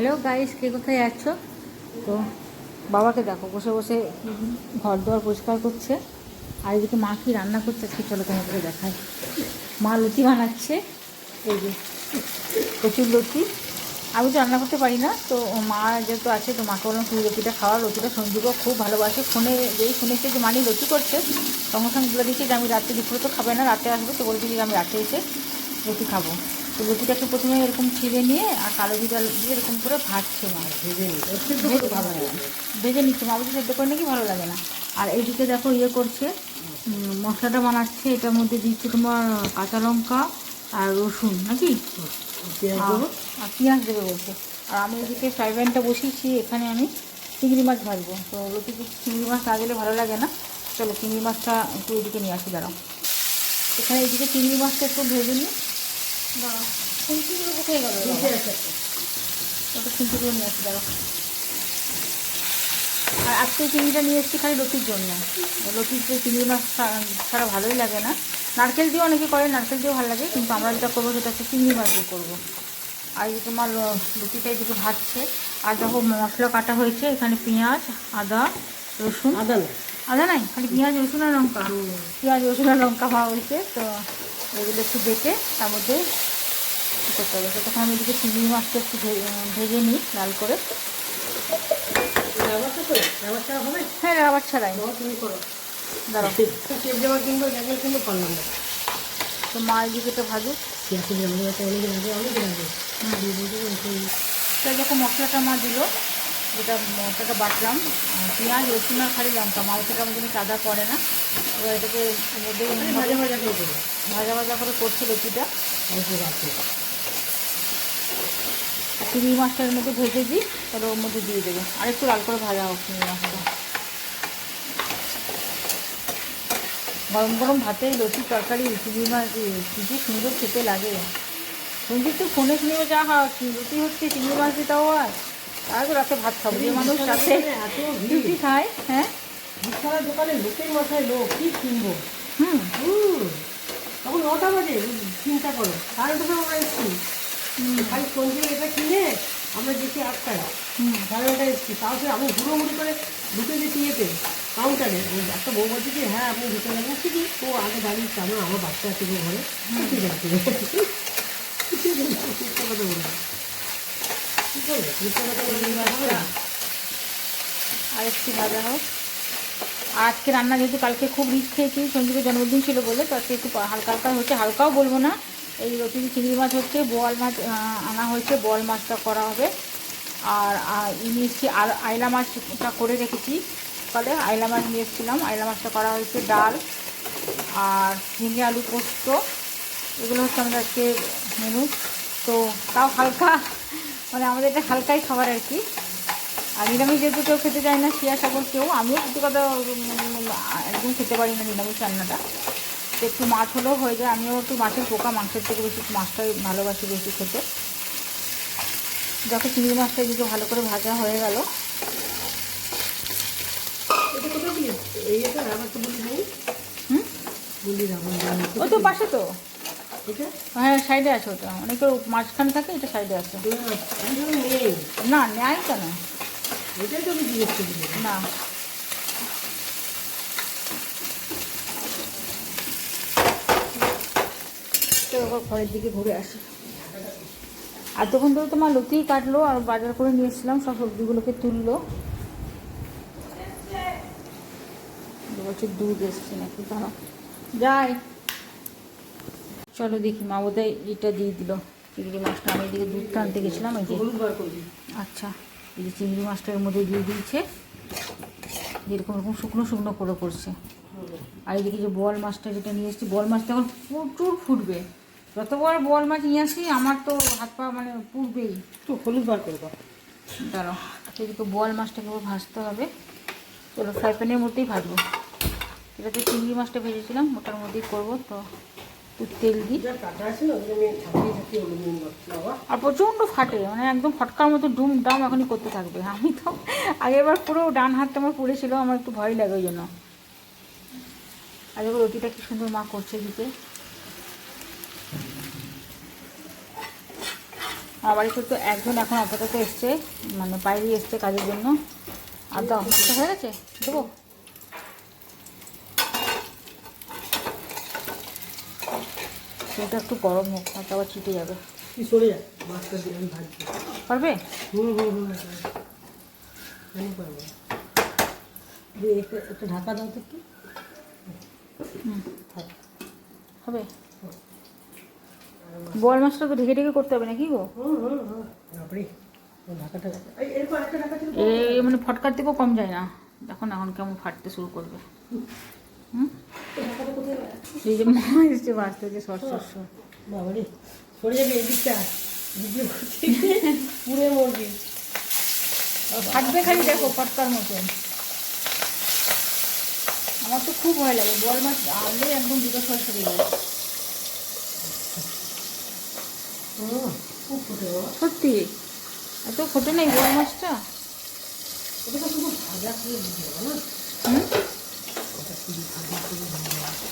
Hello guys, কে কোথায় যাচ্ছ? তো বাবাকে দেখো বসে বসে ঘর দুয়ার পরিষ্কার করছে। আর এদিকে মা কি রান্না করছে আজকে চলো তোমাকে দেখায়। মা লুচি বানাচ্ছে, এই যে প্রচুর লুচি। আমি তো রান্না করতে পারি না, তো মা যেহেতু আছে তো মাকে বললাম তুই লুচিটা খাওয়া। লুচিটা সঞ্জীবও খুব ভালোবাসে। ফোনে যেই শুনেছে যে মানি লুচি করছে, সঙ্গে সঙ্গে বলে দিচ্ছি যে আমি রাতে দুপুরে তো খাবে না, রাতে আসবে, তো বলছি যে আমি রাতে এসে লুচি খাবো। তো লুচিটাকে প্রথমে এরকম ছিঁড়ে নিয়ে আর কালো জিরা দিয়ে এরকম করে ভাজছে মা। ভেজে নিচ্ছে মা, বলছে সেদ্ধ করে নাকি ভালো লাগে না। আর এইদিকে দেখো ইয়ে করছে, মশলাটা বানাচ্ছে। এটার মধ্যে দিচ্ছে তোমার কাঁচা লঙ্কা আর রসুন নাকি, আর পেঁয়াজ দেবে বলছে। আর আমি এদিকে ফ্রাই প্যানটা বসিয়েছি, এখানে আমি চিংড়ি মাছ ভাজবো। তো লুচিতে চিংড়ি মাছ না দিলে ভালো লাগে না। চলো চিংড়ি মাছটা একটু এদিকে নিয়ে আসি, দাঁড়াও। এখানে এদিকে চিংড়ি মাছটা একটু ভেজে নিই। দাঁড়াও, খুঁটিগুলো কোথায় গেল? ওটা খুঁটিগুলো নিয়ে আসি, দাঁড়াও। আর আজকে চিংড়িটা নিয়ে এসেছি খালি লতির জন্য। লতিতে চিংড়ি মাছ ছাড়া ভালোই লাগে না। নারকেল দিয়েও অনেকে করে, নারকেল দিয়েও ভালো লাগে, কিন্তু আমরা যেটা করবো সেটা হচ্ছে চিংড়ি মাছ দিয়ে করবো। আর এই তোমার লুচিটা এদিকে ভাজছে। আর দেখো মশলা কাটা হয়েছে, এখানে পেঁয়াজ, আদা, রসুন। আদা নাই, খালি পেঁয়াজ রসুন আর লঙ্কা। পেঁয়াজ রসুন আর লঙ্কা খাওয়া হয়েছে। তো এগুলো একটু বেটে তার মধ্যে করতে হবে। তো তখন আমি এদিকে চিংড়ি মাছটা একটু ভেজে নিই লাল করে। হ্যাঁ, রাবার ছাড়াই। দাঁড়াও, তো মা এদিকে তো ভাজুক। তো যখন মশলাটা মা দিল, যেটা মশলাটা বাটলাম, পেঁয়াজ রসুন আর খালি লঙ্কা, মাংসটা আমাদের আদা পড়ে না। এবার এটাকে মধ্যে ভাজা ভাজা করে করছে লুচিটা। চিংড়ি মাছটার মধ্যে ভেজে দিই, তাহলে ওর মধ্যে দিয়ে দেবো। আর একটু লাল করে ভাজা হোক চিংড়ি মাছটা। গরম গরম ভাতে লুচি তরকারি চিংড়ি মাছ কি সুন্দর খেতে লাগে। শুনছি তো ফোনে শুনেও যা লুচি হচ্ছে চিংড়ি মাছ দিতেও হয়। আর তো রাতে ভাত খাবো, যে মানুষ রাতে লুচি খায়। হ্যাঁ, দোকানে লোকের মাথায় লোক কি কিনবো। তখন 9টা বাজে, চিন্তা করো। 9:30 আমরা এসছি, খালি সন্ধ্যে এটা কিনে আমরা গেছি 8টায়। 9:30 এসছি। তারপরে আমি হুড়োহুড়ি করে ঢুকে গেছি ইয়েতে কাউন্টারে। একটা বউ বলছে যে হ্যাঁ আপনি ঢুকে গেলেন ঠিকই, ও আগে দাঁড়িয়ে আমার বাচ্চা আছে ঘরে, ঠিক আছে আর একটু ভাজা হোক। আর আজকে রান্না যেহেতু কালকে খুব রিচ খেয়েছি, সঞ্জীবের জন্মদিন ছিল বলে, তো আজকে একটু হালকা হালকা হচ্ছে। হালকাও বলবো না, এই রুটি চিংড়ি মাছ হচ্ছে, বোয়াল মাছ আনা হয়েছে, বোয়াল মাছটা করা হবে। আর নিয়ে এসেছি আর আইলা মাছটা করে রেখেছি, সকালে আইলা মাছ নিয়ে এসেছিলাম, আইলা মাছটা করা হয়েছে। ডাল আর ঝিঙে আলু পোস্ত, এগুলো হচ্ছে আমাদের আজকে মেনু। তো তাও হালকা, মানে আমাদের এটা হালকাই খাবার আর কি। আর নিরামিষ যেহেতু কেউ খেতে চায় না, শিয়া সাগর কেউ, আমিও সত্যি কথা একদম খেতে পারি না নিরামিষ রান্নাটা। তো একটু মাছ হলেও হয়ে যায়। আমিও একটু মাছের পোকা, মাংসের থেকে বেশি মাছটাই ভালোবাসি বেশি খেতে। যখন চিংড়ি মাছটা এদিকে ভালো করে ভাজা হয়ে গেল, ওই তো পাশে তো, হ্যাঁ সাইডে আছে, ওটা অনেকের মাঝখানে থাকে, এটা সাইডে আছে। না নেয় কেন, না তো ঘরের দিকে ঘুরে আসি। আর তখন ধরে তোমার লতিই কাটলো আর বাজার করে নিয়ে এসেছিলাম, সব সবজিগুলোকে তুললো। বলছে দুধ এসছে নাকি, দাঁড়াও যাই। চলো দেখি, মা বোধহয় এটা দিয়ে দিল চিংড়ি মাছটা। আমি এদিকে দুধটা আনতে গেছিলাম, এই যে। আচ্ছা, এই যে চিংড়ি মাছটার মধ্যে দিয়ে দিয়েছে, যেরকম এরকম শুকনো শুকনো করে করছে। আর এদিকে যে বোয়াল মাছটা যেটা নিয়ে এসেছি, বোয়াল মাছটা এখন প্রচুর ফুটবে। যতবার বোয়াল মাছ নিয়ে আসি আমার তো হাত পা মানে পুড়বেই। তো হলুদ বার করে দাও। দাঁড়াও, এদিকে বোয়াল মাছটাকে ভাজতে হবে। চলো ফ্রাই প্যানের মধ্যেই ভাজবো। এটাতে চিংড়ি মাছটা ভেজেছিলাম, ওটার মধ্যেই করবো। তো একটু তেল দিই। আর প্রচণ্ড ফাটে, মানে একদম ফটকার মতো ডুম ডাম এখনই করতে থাকবে। আমি তো আগেরবার পুরো ডান হাতটা আমার পড়েছিল, আমার একটু ভয় লাগে ওই জন্য। আর এবার রুটিটা কি সুন্দর মা করছে দিতে। আমার বাড়িতে তো একজন এখন আপাতত এসছে, মানে বাইরে এসছে কাজের জন্য। আর দাও, এটা হয়ে গেছে, দেবো। সেটা একটু গরম হোক, আর আবার ছিটে যাবে। কি সরে যা, মাছটা দিয়ে আমি ভাজছি। পারবে? আমি পারবো। একটা ঢাকা দাও তো একটু। হবে। বোয়াল মাছটা তো ঢেকে ঢেকে করতে হবে নাকি গো? ঢাকাটা এরকম একটা ঢাকা ছিল, মানে ফটকার থেকেও কম যায় না। এখন এখন কেমন ফাটতে শুরু করবে। এই যে মা এসছে বাঁচতে, যে শস্য বাবারে সরে যাবে এদিকটা, ভিডিও করতে পুড়ে মরবে। ফাটবে খালি, দেখো ফটকার মতন। আমার তো খুব ভয় লাগে, বোয়াল মাছ আনলে একদম দুটো সরে যায়। খুব ফুটে বাবা, সত্যি এত ফোটে নেই বোয়াল মাছটা। ওটা তো শুধু ভাজা করে দিতে হবে না? ওটা শুধু ভাজা করে দিতে হবে।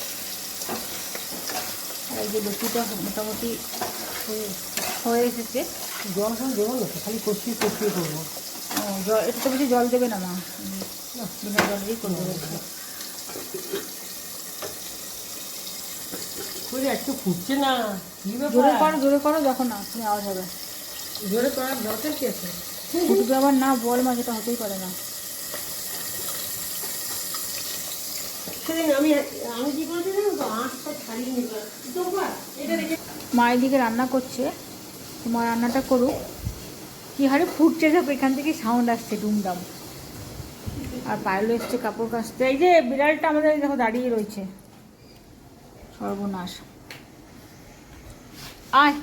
আর এই যে লুচিটা মোটামুটি হয়ে এসেছে। জল সব দেবো না তো, খালি কষিয়ে কষিয়ে করবো। ও জল, এটা তো বেশি জল দেবে না মা, বিনা জলেরই করবো। করে একটু ফুটছে না, কি জোরে ব্যাপার? করো, জোরে করো, যখন না তুমি আওয়াজ হবে। জোরে করার দরকার কি আছে? ফুটবে আবার না, বোয়াল মাছ এটা হতেই পারে না। সেদিন আমি কি করেছি জানো তো, আঁচটা ছাড়িয়ে নিলাম। এটা রেখে মা এদিকে রান্না করছে, তোমার রান্নাটা করুক। কি হারে ফুটছে, সব এখান থেকে সাউন্ড আসছে ডুমডাম। আর পায়েলও এসছে কাপড় কাচতে। এই যে বিড়ালটা আমাদের দেখো দাঁড়িয়ে রয়েছে, সর্বনাশ। আয়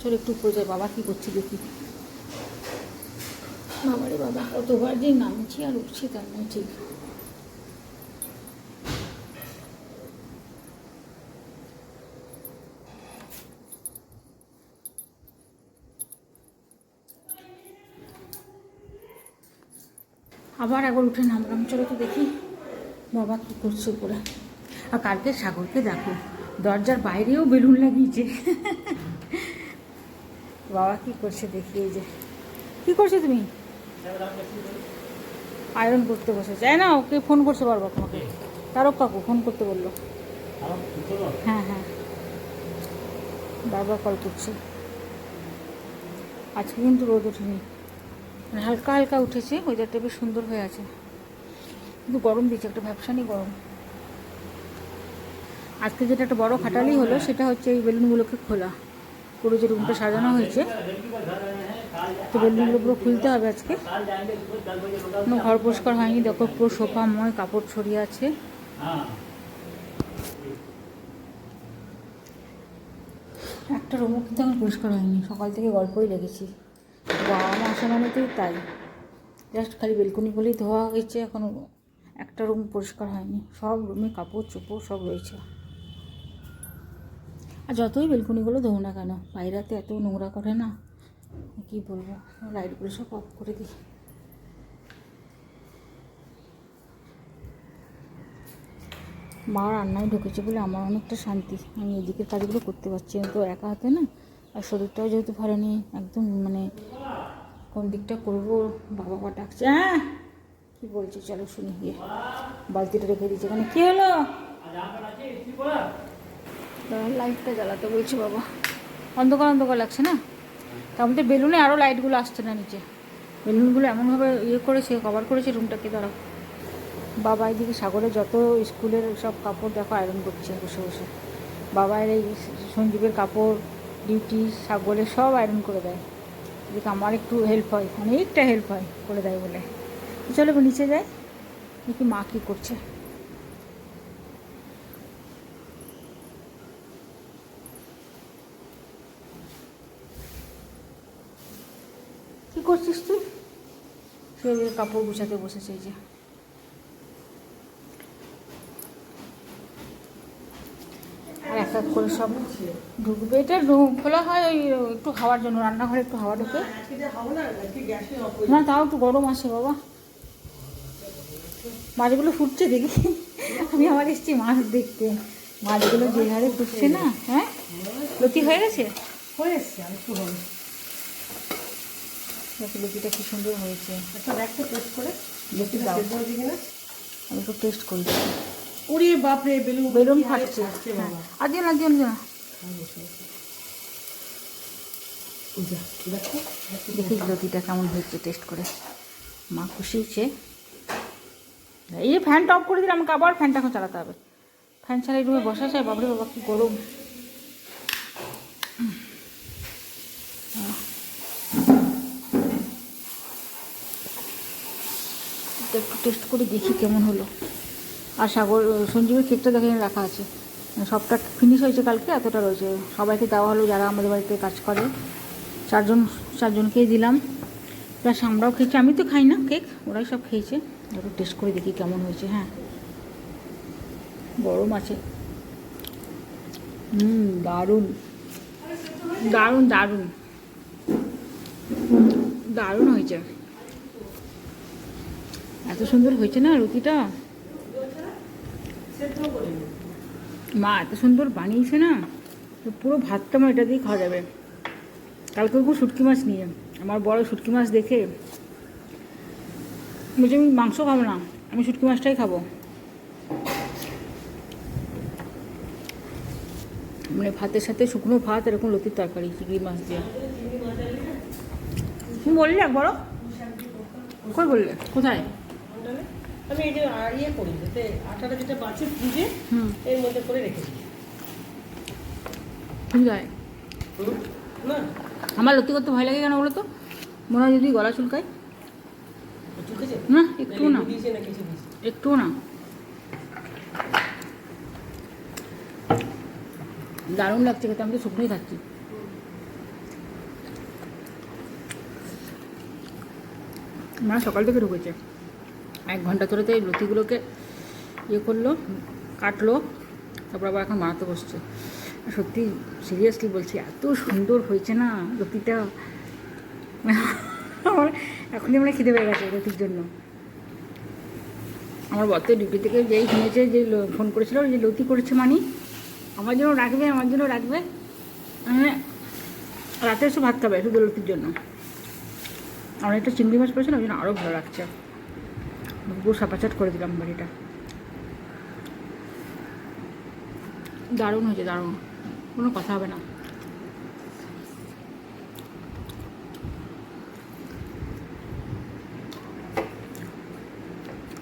চল একটু উপরে যায়, বাবা কি করছে দেখি। বাবারে বাবা, কতবার যে নামছি আর উঠছি তার নয় ঠিক। আবার একবার উঠে নামলাম, চলো তো দেখি বাবা কী করছে উপরে। আর কালকে সাগরকে দেখো, দরজার বাইরেও বেলুন লাগিয়েছে। বাবা কি করছে দেখি। এই যে কী করছো তুমি? আয়রন করতে বসেছে। না ওকে ফোন করছে বারবার তোমাকে, তারক কাকু ফোন করতে বললো। হ্যাঁ হ্যাঁ, বারবার কল করছে। আজকে কিন্তু রোদ ওঠেনি, মানে হালকা হালকা উঠেছে, ওয়েদারটা বেশ সুন্দর হয়ে আছে, কিন্তু গরম দিচ্ছে, একটা ভ্যাপসানি গরম। আজকে যেটা একটা বড় খাটালি হলো সেটা হচ্ছে এই বেলুনগুলোকে খোলা। পুরো যে রুমটা সাজানো হয়েছে, তো বেলুনগুলো পুরো খুলতে হবে আজকে। কোনো ঘর পরিষ্কার হয়নি, দেখো পুরো সোফাময় কাপড় ছড়িয়ে আছে। একটা রুমও কিন্তু এখন পরিষ্কার হয়নি, সকাল থেকে গল্পই লেগেছি। বাবা মা আসা মানেতেই তাই, জাস্ট খালি বেলকনিগুলোই ধোয়া হয়েছে, এখনও একটা রুম পরিষ্কার হয়নি। সব রুমে কাপড় চোপড় সব রয়েছে। আর যতই বেলকনিগুলো ধোও না কেন, বাইরেতে এত নোংরা করে না, কী বলবো। লাইটগুলো সব অফ করে দিই। মা রান্নায় ঢুকেছে বলে আমার অনেকটা শান্তি, আমি এদিকের কাজগুলো করতে পারছি না তো একা হাতে না। আর শরীরটাও যেহেতু ভালো নেই, একদম মানে কোন দিকটা করবো বাবা মা ডাকছে। হ্যাঁ কী বলছি চলো শুনি গিয়ে। বালতিটা রেখে দিচ্ছে এখানে, কী হলো? লাইটটা জ্বালাতে বলছি বাবা, অন্ধকার অন্ধকার লাগছে না। তার মধ্যে বেলুনে আরও লাইটগুলো আসছে না নিচে, বেলুনগুলো এমনভাবে করেছে, কভার করেছে রুমটাকে। ধরো বাবা এদিকে সাগরে যত স্কুলের সব কাপড় দেখো আয়রন করছে বসে বসে। বাবার এই সঞ্জীবের কাপড় ডিউটি সাগরের সব আয়রন করে দেয়। এদিকে আমার একটু হেল্প হয়, অনেকটা হেল্প হয় করে দেয় বলে। চলো নিচে যাই দেখি মা কী করছে। কী করছিস তুই? সে কাপড় গুছাতে বসেছে। এই যে আর এক এক করে সব ঢুকবে। এটা খোলা হয় ওই একটু হাওয়ার জন্য, রান্নাঘরে একটু হাওয়া ঢুকে না, তাও একটু গরম আসে বাবা। মাছগুলো ফুটছে দেখি, আমি আবার এসেছি মাছ দেখতে। মাছগুলো যে হারে ফুটছে না। হ্যাঁ লতি হয়ে গেছে? হয়ে এসছে, আর একটু হবে। দেখো লতিটা কি সুন্দর হয়েছে। একটা দেখ তো টেস্ট করে লতি লতিটা দাও, সেদ্ধ হয়েছে কিনা। আমি একটু টেস্ট করি। ওরে বাপরে, বেলুন বেলুন কি হারে ফাটছে। ফাটছে হ্যাঁ, বাবা। আর দিও না, দিও না, দিও না। যা, দেখো দেখি লতিটা কেমন হয়েছে টেস্ট করে। মা খুশি হচ্ছে। এই যে ফ্যানটা অফ করে দিলে আমাকে আবার ফ্যানটা এখন চালাতে হবে। ফ্যান ছাড়া এই রুমে বসা যায়? বাবরে বাবা কি গরম। একটু টেস্ট করে দেখি কেমন হলো। আর সাগর সঞ্জীবের কেকটা দেখে রাখা আছে, সবটা ফিনিশ হয়েছে কালকে, এতটা রয়েছে। সবাইকে দেওয়া হলো যারা আমাদের বাড়িতে কাজ করে, চারজনকেই দিলাম, প্লাস আমরাও খেয়েছি। আমি তো খাই না কেক, ওরাই সব খেয়েছে। একটু টেস্ট করে দেখি কেমন হয়েছে। হ্যাঁ, গরম আছে। দারুণ দারুণ দারুণ দারুণ হয়েছে। এত সুন্দর হয়েছে না রুটিটা, মা এত সুন্দর বানিয়েছে না, তো পুরো ভাতটা আমার এটা দিয়ে খাওয়া যাবে। কালকে খুব শুটকি মাছ নিয়ে, আমার বড় শুটকি মাছ দেখে বলছি আমি মাংস খাবো না, আমি শুটকি মাছটাই খাবো। মানে ভাতের সাথে শুকনো ভাত, এরকম লতির তরকারি চিংড়ি মাছ দিয়ে। তুমি বললে একবারও? কই বললে? কোথায়? আমি এই যে ইয়ে করি, যাতে আটাটা যেটা বাঁচে ভুজে এর মধ্যে করে রেখেছি। ঠিক আছে। না আমার লতি করতে ভয় লাগে কেন বলো তো? মনে হয় যদি গলা চুলকায়। চুকেছে না একটু না, দিয়েছে না কিছু দিয়েছে। একটু না। দারুণ লাগছে খেতে, আমি তো শুকনোই খাচ্ছি। মা সকাল থেকে ঢুকেছে, 1 ঘন্টা ধরে তো এই লতিগুলোকে ইয়ে করলো, কাটলো, তারপর আবার এখন বানাতে বসছে। সত্যি সিরিয়াসলি বলছি, এত সুন্দর হয়েছে না লতিটা। আমার এখনই আমরা খিদে পেয়ে গেছে লতির জন্য। আমার বর ডিউটি থেকে যেই শুনেছে যে ফোন করেছিল যে লতি করেছে মানি, আমার জন্য রাখবে, আমার জন্য রাখবে, মানে রাতে এসে ভাত খাবে শুধু লতির জন্য। আমার একটা চিংড়ি মাছ পড়েছিল, ওই জন্য আরও ভালো লাগছে। পুরো সাপাচাট করে দিলাম বাড়িটা। দারুণ হয়েছে, দারুণ, কোনো কথা হবে না।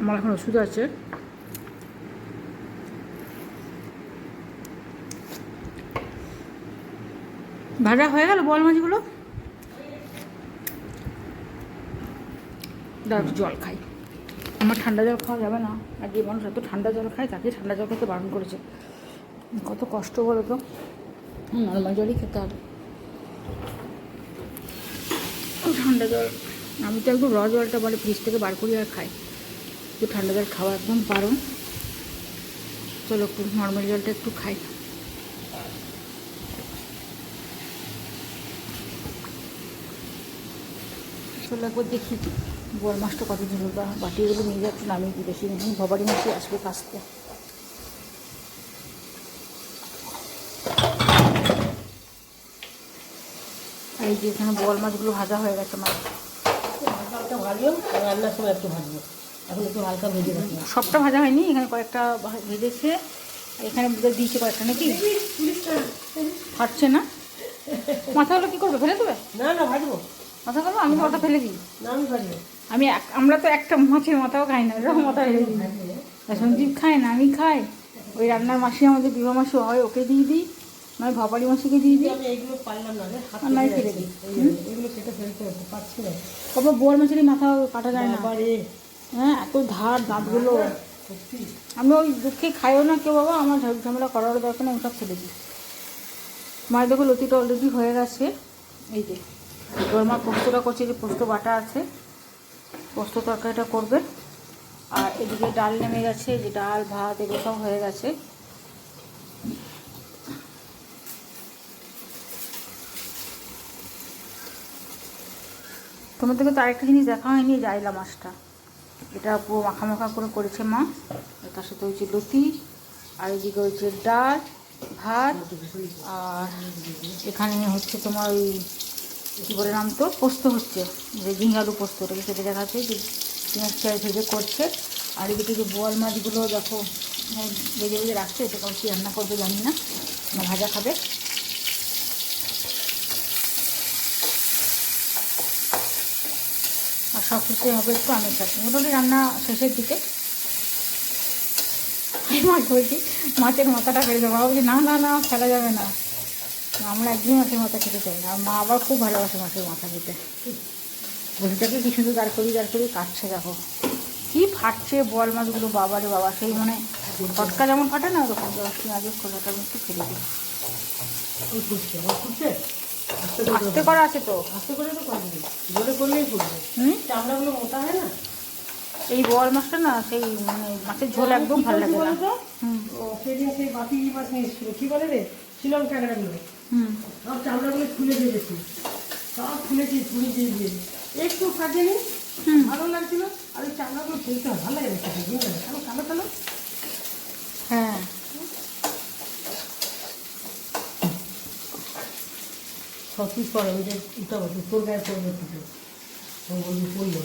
আমার এখন ওষুধ আছে, ভাজা হয়ে গেল বল মাছগুলো। দাঁড়া জল খাই, আমার ঠান্ডা জল খাওয়া যাবে না। আর যে মানুষ এত ঠান্ডা জল খায় তাকে ঠান্ডা জল খেতে বারণ করেছে। কত কষ্ট বলো তো, নর্মাল জলই খেতে হবে। ঠান্ডা জল, আমি তো একদম জলটা বলে ফ্রিজ থেকে বার করি আর খাই। তো ঠান্ডা জল খাওয়া একদম বারণ। চলো একটু নর্মাল জলটা একটু খাই। চলো একবার দেখি বোয়াল মাছটা কত দিন বা বাটিগুলো নিয়ে যাচ্ছে, নামিয়ে দিয়েছি। ভবারি মাছই আসবে কাছতে। এই যে এখানে বোয়াল মাছগুলো ভাজা হয়ে গেছে। মাছ হালকা ভাজো, রান্নার সময় একটু ভাজবো, এখন একটু হালকা ভেজে রাখবো। সবটা ভাজা হয়নি, এখানে কয়েকটা ভেজেছে, এখানে দিয়েছে কয়েকটা নাকি। ফাটছে না মাথাগুলো, কী করবে? ফেলে দেবে? না না ভাজবো মাথাগুলো আমি ওটা ফেলে দিই। না, আমি ভাজবো। আমরা তো একটা মাছের মাথাও খাই না, এরকম মাথা ফেলে দিই। সঞ্জীব খায় না, আমি খাই। ওই রান্নার মাসি, আমাদের বিবাহ মাসি হয়, ওকে দিয়ে দিই, নয় ভবারি মাসিকে দিয়ে দিই। আমি এইগুলো পারলাম না, আর নয় ফেলে দিই। এগুলো কেটে ফেলতে হতে পারছি না। তারপর বোয়াল মাছেরই মাথা কাটা যায় না। বাবারে, হ্যাঁ, এত ধার দাঁতগুলো। সত্যি আমি ওই দুঃখে খাইও না কেউ বাবা, আমার ঝামেলা করার দরকার নেই, আমি সব ফেলে দিই। মায়ের দেখো লতিটা অলরেডি হয়ে গেছে। এই যে এবার মা পোস্তটা করছে, যে পোস্ত বাটা আছে, পোস্ত তরকারিটা করবে। আর এদিকে ডাল নেমে গেছে, যে ডাল ভাত এগুলো সব হয়ে গেছে। তোমার থেকে তো আরেকটা জিনিস দেখা হয়নি, জাইলা মাছটা। এটা পুরো মাখা মাখা করে করেছে মা, তার সাথে হয়েছে লতি, আর এদিকে হয়েছে ডাল ভাত, আর এখানে হচ্ছে তোমার ওই কী বলে নাম তো, পোস্ত হচ্ছে, যে ঝিঙে আলু পোস্ত, ওটাকে কেটে দেখাচ্ছে যে পেঁয়াজ টেয়াজ ভেজে করছে। আর এদিকে যে বোয়াল মাছগুলো দেখো ভেজে ভেজে রাখছে, এটা কোনো কী রান্না করবে জানি না, ভাজা খাবে। আর সব শেষে হবে একটু আমের চাটনি। মোটামুটি রান্না শেষের দিকে। মাছ বলছি, মাছের মাথাটা ফেলে দেবো, বলছি না না না ফেলা যাবে না, আমরা একদিনই মাছের মাথা খেতে চাই না। আর মা আবার খুব ভালোবাসে মাছের মাথা খেতে। বসিটাকে কি সুন্দর দাঁড় করিয়ে কাটছে, দেখো কি ফাটছে বোয়াল মাছগুলো, বাবারে বাবা, সেই মানে ফটকা যেমন ফাটে না ওরকম। পেঁয়াজের খোলাটা আমি একটু ফেলে দিই, আস্তে করা আছে তো, আস্তে করে তো করবে, জোরে করলেই করবে। চামড়াগুলো মোটা হয় না। এই বোয়াল মাছটা না সেই মানে মাছের ঝোল একদম ভালো লাগে না। সেদিন সেই বাতি মাছ নিয়ে এসেছিল, কী বলে রে, শিলং ট্যাংরাগুলো, সব চামড়াগুলো খুলে দিয়েছি, সব খুলেছি, ছুরি দিয়ে দিয়ে একটু ফাটেনি, ভালো লাগছিল। আর ওই চামড়াগুলো ফেলতে হয়, ভালো লাগে না খেতে, বুঝলে, কালো কালো কালো। হ্যাঁ সব কিছু করে ওই যে উঠা বলছে তোর গায়ে পড়বে, পড়লো।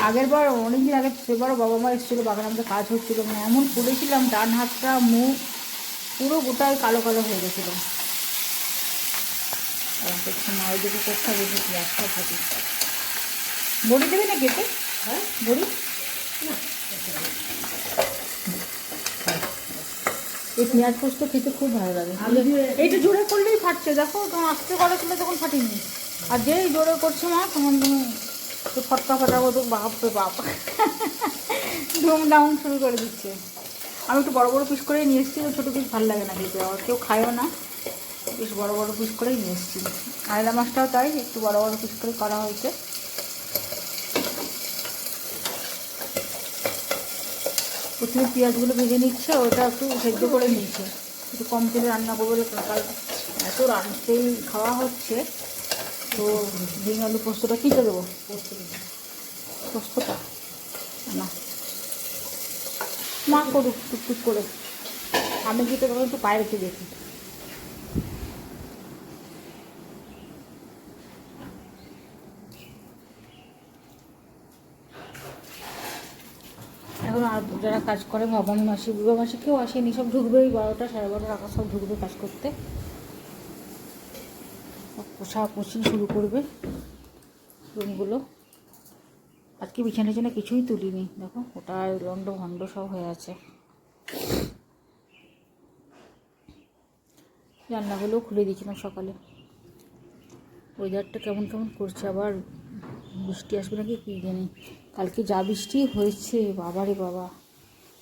আগের বার অনেকদিন আগে, সেবারও বাবা মা এসেছিলো, বাগানে আমাদের কাজ হচ্ছিলো, মানে এমন পড়েছিলাম, ডান হাতটা মুখ পুরো গোটায় কালো কালো হয়ে গেছিলো। মা ওই দিকে কোথাও বেশি পেঁয়াজটা থাকি। বড়ি দেবে না কেটে? হ্যাঁ, বড়ি না, এই পেঁয়াজ পোস্ত খেতে খুব ভালো লাগে। এইটা জোরে করলেই ফাটছে, দেখো তোমার আস্তে করা ছিল তখন ফাটিনি, আর যেই জোরে করছে মা তখন তুমি তো ফটকা ফাটাবো তো, বাপরে বাপ ধুম ডাউন শুরু করে দিচ্ছে। আমি একটু বড় বড় পিস করেই নিয়ে এসেছি, ছোটো পিস ভালো লাগে না খেতে, আর কেউ খায়ও না, বেশ বড় বড় পিস করেই নিয়ে এসেছি। আয়লা মাছটাও তাই, একটু বড় বড় পিস করে করা হয়েছে। প্রথমে পেঁয়াজগুলো ভেজে নিচ্ছে, ওটা একটু সেদ্ধ করে নিচ্ছে, একটু কম তেলে রান্না করবো, কাল এত রান্নাতেই খাওয়া হচ্ছে। তো ঝিঙে আলু পোস্তটা কীটা দেবো? পোস্তটা না, মা করুক টুকটুক করে, আমি যেটা তখন একটু পায়ে রেখে দেখি। এখন আর যারা কাজ করে, ভবানী মাসি, বুড়ো মাসি কেউ আসেনি, সব ঢুকবে ওই 12টা 12:30 টাকা, সব ঢুকবে কাজ করতে, পোছাপুছি শুরু করবে রুমগুলো। আজকে বিছানা টিছানা কিছুই তুলিনি, দেখো ওটা লন্ড ভন্ড সব হয়ে আছে। রান্নাগুলোও খুলে দিয়েছিলাম সকালে। ওয়েদারটা কেমন কেমন করছে, আবার বৃষ্টি আসবে নাকি কী জানি। কালকে যা বৃষ্টি হয়েছে, বাবারে বাবা,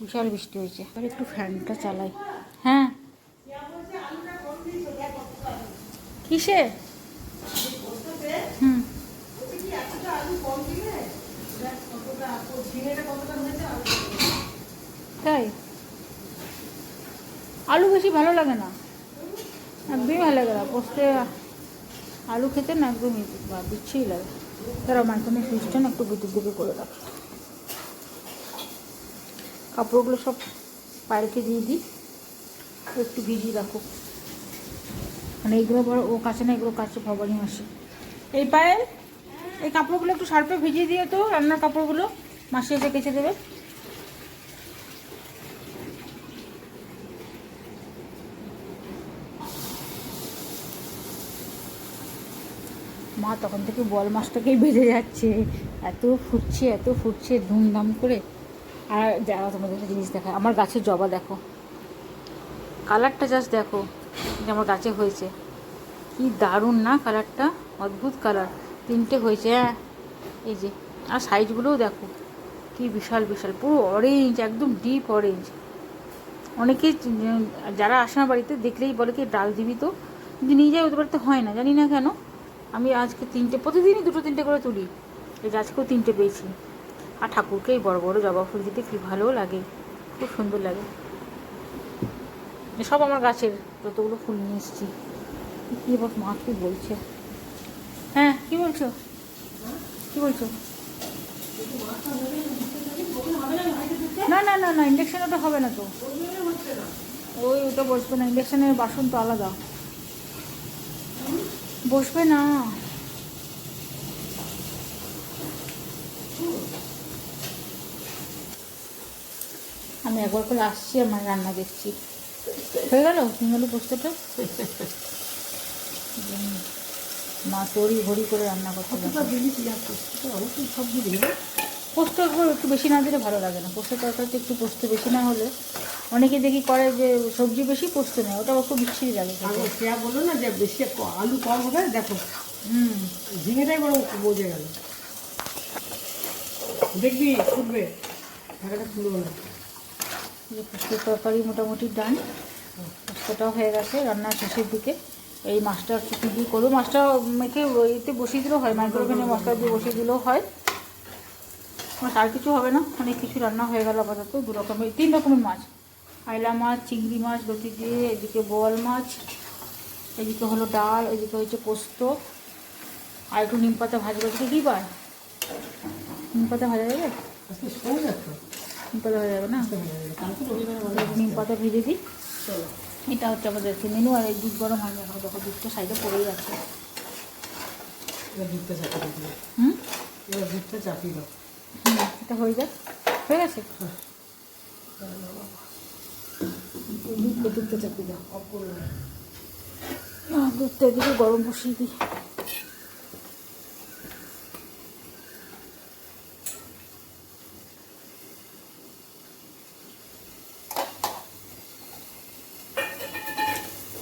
বিশাল বৃষ্টি হয়েছে। আর একটু ফ্যানটা চালাই। হ্যাঁ কিসে? হুম, তাই আলু বেশি ভালো লাগে না, একদমই ভালো লাগে না পোস্তে আলু খেতে, না একদমই বিচ্ছিরি লাগে। তারা মাঝখানে সুইচটা না একটু বিদ্যুৎ দিকে করে রাখে। কাপড়গুলো সব পায়েরকে দিয়ে দিই, একটু ভিজিয়ে রাখো, মানে এইগুলো বড় ও কাছে না, এগুলো কাছে ভবানী মাসি। এই পায়েল, এই কাপড়গুলো একটু সার্ফে ভিজিয়ে দিয়ে তো, রান্নার কাপড়গুলো মাসি এসে কেচে দেবে। মা তখন থেকে বল মাছটাকেই বেজে যাচ্ছে, এত ফুটছে ধুমধাম করে। আর যারা তোমাদের একটা জিনিস দেখায়, আমার গাছের জবা দেখো, কালারটা জাস্ট দেখো, যে আমার গাছে হয়েছে, কি দারুণ না কালারটা, অদ্ভুত কালার, 3টে হয়েছে। হ্যাঁ এই যে, আর সাইজগুলোও দেখো কি বিশাল বিশাল, পুরো অরেঞ্জ, একদম ডিপ অরেঞ্জ। অনেকেই যারা আসে না বাড়িতে দেখলেই বলে কি ডাল দিবি তো, কিন্তু নিয়ে যাই ওদের বাড়িতে হয় না, জানি না কেন। আমি আজকে 3টে, প্রতিদিনই 2-3টে করে তুলি, এই আজকেও 3টে পেয়েছি। আর ঠাকুরকে এই বড় বড় জবা ফুল দিতে কী ভালো লাগে, খুব সুন্দর লাগে। সব আমার গাছের যতগুলো ফুল নিয়ে এসেছি। কী এবার মা কী বলছে? হ্যাঁ কী বলছো, কী বলছো? না না না না, ইন্ডাকশান ওটা হবে না তো, ওটা বসবে না, ইন্ডাকশানের বাসন তো আলাদা, বসবে না। আমি একবার করে আসছি, আমার রান্না দেখছি। হয়ে গেল সিঙ্গালু পোস্তটা, মা তরি ভরি করে রান্না করতে অবশ্যই সব দিবি না। পোস্ত একটু বেশি না দিলে ভালো লাগে না, পোস্ত তরকারিতে একটু পোস্ত বেশি না হলে, অনেকে দেখি করে যে সবজি বেশি পোস্ত নেয়, ওটা একটু বিচ্ছিরি লাগে। কেয়া বললো না যে বেশি আলু কম হবে, দেখো ঝিঙেটাই বরং বোঝে গেল। দেখবি ফুটবে, ঢাকাটা খুলবো না। পোস্তের তরকারি মোটামুটি ডান, পোস্তটাও হয়ে গেছে রান্নার শেষের দিকে। এই মাছটা একটু কী দিয়ে করবো, মাছটা মেখে এতে বসিয়ে দিলেও হয়, মাইক্রোওভেনে মশলা দিয়ে বসিয়ে দিলেও হয়। আর কিছু হবে না, অনেক কিছু রান্না হয়ে গেল আপাতত। 3 রকমের মাছ, আইলা মাছ, চিংড়ি মাছ লতি দিয়ে, এদিকে বোয়াল মাছ, এদিকে হলো ডাল, এদিকে হচ্ছে পোস্ত, আর একটু নিম পাতা ভাজবো। এদিকে কী পায়, নিম পাতা ভাজা যাবে, নিম পাতা ভাজা যাবে না, নিম পাতা ভেজে দিই। এটা হচ্ছে আমাদের মেনু। আর এই দুধ গরম হয় এখন, দেখো দুধটা সাইডে পড়েই আছে। দুধটা চাপিয়ে দিল, এবার দুধটা চাপিয়ে দাও। এটা হয়ে যাক, হয়ে গেছে। দুধটা চাপিয়ে দাও, দুধটা এদিকে গরম বসিয়ে দিই।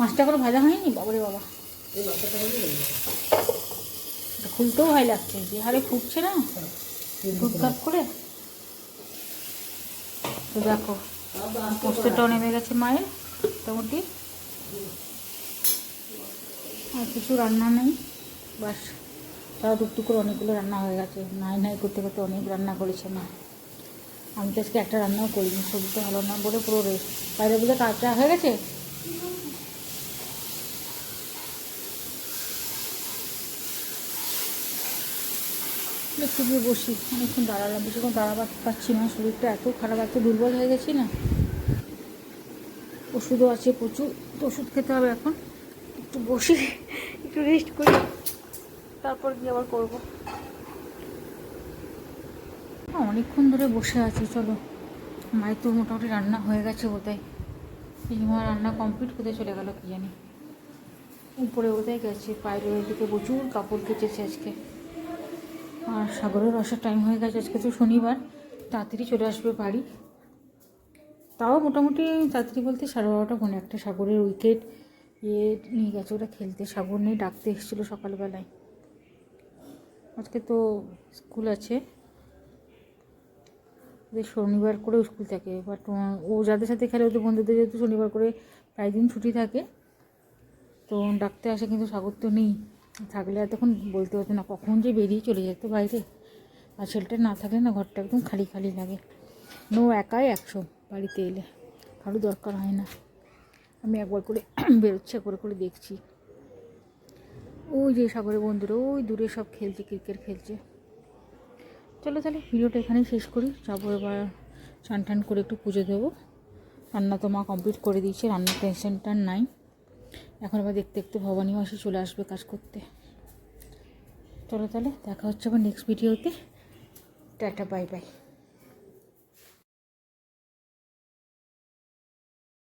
মাছটা করে ভাজা হয়নি, বাবারে বাবা, খুলতেও ভয় লাগছে, যে হারে ফুটছে না দুধ কাপ করে। তো দেখো পোস্তটাও নেমে গেছে মায়ের মোটামুটি, আর কিছু রান্না নেই, বাস তারা টুকটুকুর অনেকগুলো রান্না হয়ে গেছে। নাই করতে করতে অনেক রান্না করেছে মা। আমি তো আজকে একটা রান্নাও করিনি, শরীরটা ভালো না বলে পুরো রেস্ট। বাইরে বুঝে কাজটা হয়ে গেছে। একটু গিয়ে বসি, অনেকক্ষণ দাঁড়ালাম, বেশিক্ষণ দাঁড়াবার পাচ্ছি না, শরীরটা এত খারাপ, এত দুর্বল হয়ে গেছি না। ওষুধও আছে প্রচুর, তো ওষুধ খেতে হবে এখন। একটু বসি, একটু রেস্ট করি, তারপর গিয়ে আবার করবো। অনেকক্ষণ ধরে বসে আছি। চলো, মায়ের তো মোটামুটি রান্না হয়ে গেছে বোধহয়। আমার রান্না কমপ্লিট, কোথায় চলে গেল কি জানি, উপরে বোধহয় গেছে। বাইরে ওইদিকে প্রচুর কাপড় কেচেছে আজকে। আর সাগরের আসার টাইম হয়ে গেছে, আজকে তো শনিবার, তাড়াতাড়ি চলে আসবে বাড়ি। তাও মোটামুটি তাড়াতাড়ি বলতে 12:30 পৌনে 1 সাগরের উইকেট নিয়ে গেছে ওরা খেলতে। সাগর নিয়ে ডাকতে এসেছিলো সকালবেলায়। আজকে তো স্কুল আছে, ওদের শনিবার করেও স্কুল থাকে, বাট ও যাদের সাথে খেলে ওদের বন্ধুদের যেহেতু শনিবার করে প্রায় দিন ছুটি থাকে, তো ডাকতে আসে। কিন্তু সাগর তো নেই, থাকলে আর তখন বলতে হতো না, কখন যে বেরিয়ে চলে যেত বাইরে। আর ছেলেটা না থাকলে না ঘরটা একদম খালি খালি লাগে। নো একাই 100 বাড়িতে এলে, কারো দরকার হয় না। আমি একবার করে বেরোচ্ছে করে দেখছি, ওই যে সাগরের বন্ধুরা ওই দূরে সব খেলছে, ক্রিকেট খেলছে। চলো তাহলে ভিডিওটা এখানেই শেষ করি, যাবো এবার চান টান করে একটু পুজো দেবো। রান্না তো মা কমপ্লিট করে দিয়েছে, রান্নার টেনশনটা নাই। এখন আবার দেখতে দেখতে ভবানী মাসি চলে আসবে কাজ করতে। চলো তাহলে দেখা হচ্ছে আবার নেক্সট ভিডিওতে। Tata, bye bye.